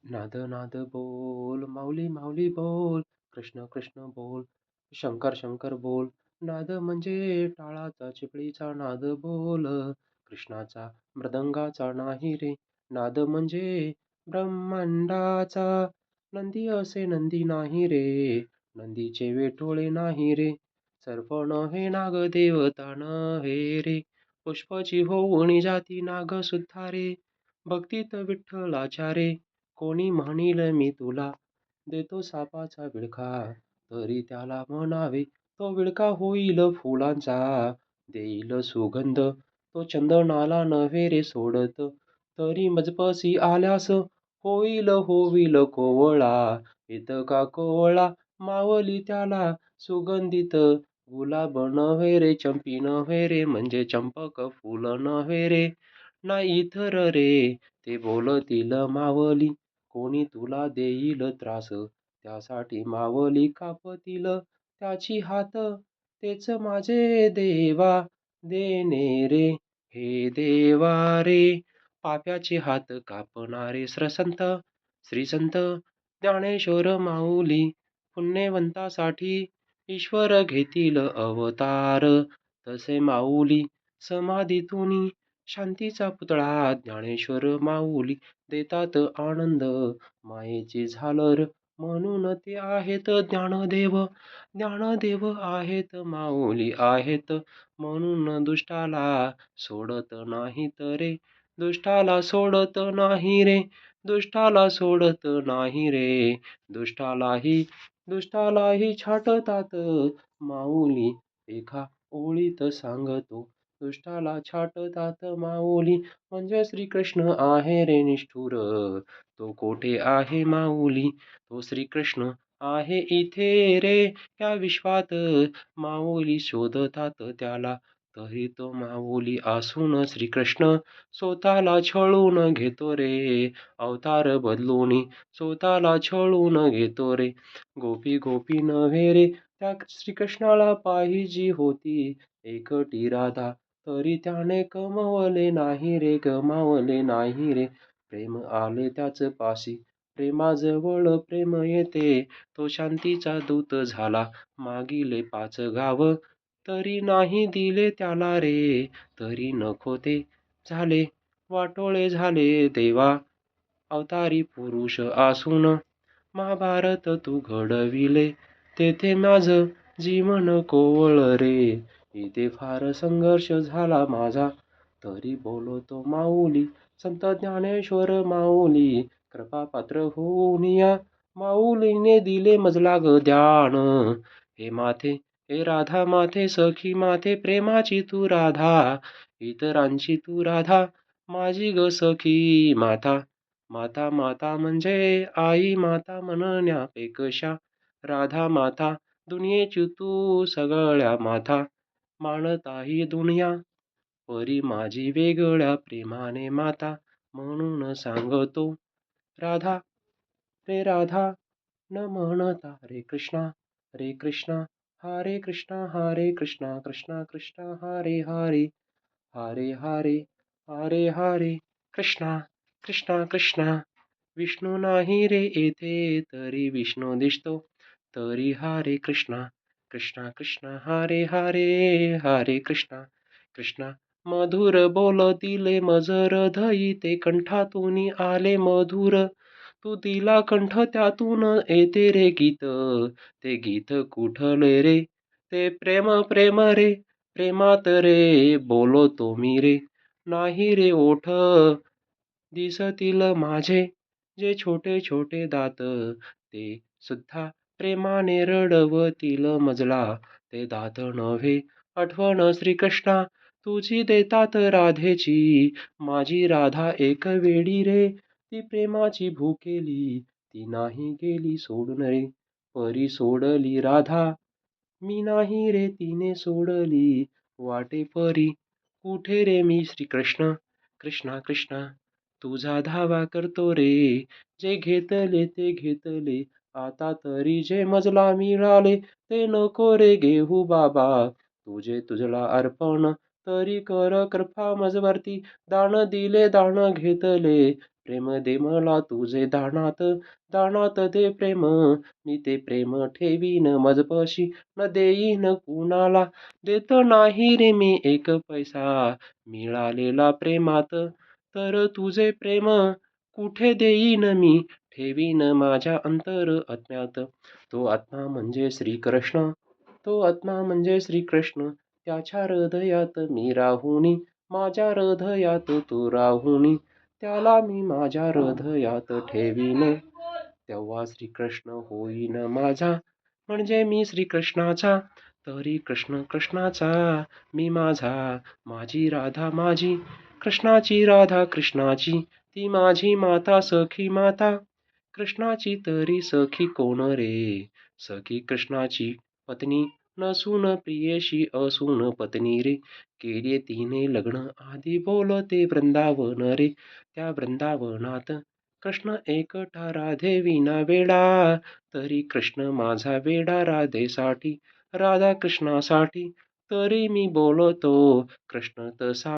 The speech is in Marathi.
नाद नाद बोल, माऊली माऊली बोल, कृष्ण कृष्ण बोल, शंकर शंकर बोल. नाद म्हणजे टाळाचा चिपळीचा नाद बोल, कृष्णाचा मृदंगाचा नाही रे. नाद म्हणजे ब्रह्मांडाचा, नंदी असे नंदी नाही रे, नंदीचे वेटोळे नाही रे. सर्प नव्हे नागदेवता नव्हे रे, पुष्पाची होऊनी जाती नाग सुद्धा रे. भक्तीत विठ्ठलाच्या रे, कोणी म्हणील मी तुला, देतो सापाचा विळखा, तरी त्याला म्हणावे तो विळखा होईल फुलांचा, देईल सुगंध तो चंदनाला नव्हे रे सोडत, तरी मजपसी आल्यास होईल होईल कोवळा. इतका कोवळा मावली त्याला सुगंधित, गुलाब नव्हे रे चंपी नव्हे रे, म्हणजे चंपक फुल नव्हे रे. नाही इतर रे ते बोलतील मावली, कोणी तुला देईल त्रास, त्यासाठी मावली कापतील त्याची हात. तेच माझे देवा देणे रे, हे देवा रे. पाप्याचे हात कापणारे श्रसंत श्रीसंत ज्ञानेश्वर माऊली, पुण्यवंतासाठी ईश्वर घेतील अवतार. तसे माऊली समाधीतून शांतीचा पुतळा, ज्ञानेश्वर माऊली देतात आनंद, मायेची झालर म्हणून ते आहेत ज्ञानदेव. ज्ञानदेव आहेत माऊली आहेत, म्हणून दुष्टाला सोडत नाहीत रे, दुष्टाला सोडत नाही रे, दुष्टाला सोडत नाही रे. दुष्टालाही दुष्टालाही छाटतात माऊली, एका ओळीत सांगतो. दुष्टाला छाटतात माऊली, म्हणजे श्रीकृष्ण आहे रे निष्ठुर. तो कोठे आहे माऊली, तो श्रीकृष्ण आहे इथे रे. या विश्वात माऊली शोधतात त्याला, तरी तो माऊली असून श्रीकृष्ण स्वतःला छळून घेतो रे. अवतार बदलून स्वतःला छळून घेतो रे. गोपी गोपी नव्हे रे, त्या श्रीकृष्णाला पाहिजी होती एकटी राधा, तरी त्याने कमवले नाही रे, गमावले नाही रे. प्रेम आले त्याच पाशी, प्रेमाजवळ प्रेम येते, तो शांतीचा दूत झाला. मागिले 5 गाव, तरी नाही दिले त्याला रे, तरी नको ते झाले वाटोळे झाले देवा. अवतारी पुरुष असून महाभारत तू घडविले, तेथे माझं जीवन कोवळ रे. इथे फार संघर्ष झाला माझा, तरी बोलतो माऊली संत ज्ञानेश्वर माऊली. कृपापात्र होऊन या माऊलीने दिले मजला ग ध्यान. हे माथे हे राधा माथे, सखी माथे प्रेमाची तू राधा, इतरांची तू राधा, माझी ग सखी माता. माता माता म्हणजे आई, माता म्हणण्यापेक्षा राधा माता, दुनियेची तू सगळ्या माता. मानता ही दुनिया परी माझी वेगळ्या प्रेमाने माता, म्हणून सांगतो राधा रे राधा, न म्हणता रे कृष्णा, रे कृष्णा, हरे कृष्णा हरे कृष्णा कृष्णा कृष्णा हरे हरे, हरे हरे, हरे हरे. कृष्णा कृष्णा कृष्णा, विष्णू नाही रे येथे, तरी विष्णू दिसतो, तरी हरे कृष्णा. कृष्णा कृष्णा हरे हरे, हरे कृष्णा. कृष्णा मधुर बोलतीले मजर धई, ते कंठातून आले मधुर, तू दिला कंठ त्यातून येते रे गीत. ते गीत कुठले रे, ते प्रेम प्रेम रे, प्रेमात रे बोलतो मी रे. नाही रे ओठ दिसतील माझे, जे छोटे छोटे दात, ते सुद्धा प्रेमाने रडवतील मजला. ते दात नव्हे आठवण श्रीकृष्णा, तुझी देतात राधेची. माझी राधा एक वेडी रे, ती प्रेमाची भुकेली, ती नाही गेली सोडून रे. परी सोडली राधा, मी नाही रे तिने सोडली. वाटे परी कुठे रे मी श्रीकृष्ण. कृष्णा कृष्णा, तुझा धावा करतो रे, जे घेतले ते घेतले, आता तरी जे मजला मिळाले, ते नको रे घेऊ बाबा. तुझे तुझला अर्पण तरी कर कृपा मजवरती, दान दिले दान घेतले, प्रेम दे मला तुझे दानात, दानात दे प्रेम. मी ते प्रेम ठेवीन माझपाशी, न देईन कुणाला. देत नाही रे मी एक पैसा मिळालेला प्रेमात. तर तुझे प्रेम कुठे देईन मी, ठेवीन माझ्या आत्म्यात. तो आत्मा म्हणजे श्रीकृष्ण, तो आत्मा म्हणजे श्रीकृष्ण. त्याच्या हृदयात मी राहुनी, माझ्या हृदयात तू राहुनी. त्याला मी माझ्या हृदयात ठेवीन, तेव्हा श्रीकृष्ण होईन माझा, म्हणजे मी श्रीकृष्णाचा. तरी कृष्ण कृष्णाचा, मी माझा, माझी राधा माझी. कृष्णाची राधा कृष्णाची, ती माझी माता सखी माता. कृष्णाची तरी सखी कोण रे? सखी कृष्णाची पत्नी, नसून प्रियेशी असून पत्नी रे. केले तिने लग्न आधी बोलते वृंदावन रे. त्या वृंदावनात कृष्ण एकटा राधे विना वेडा. तरी कृष्ण माझा वेडा राधेसाठी, राधा कृष्णासाठी. तरी मी बोलतो कृष्ण तसा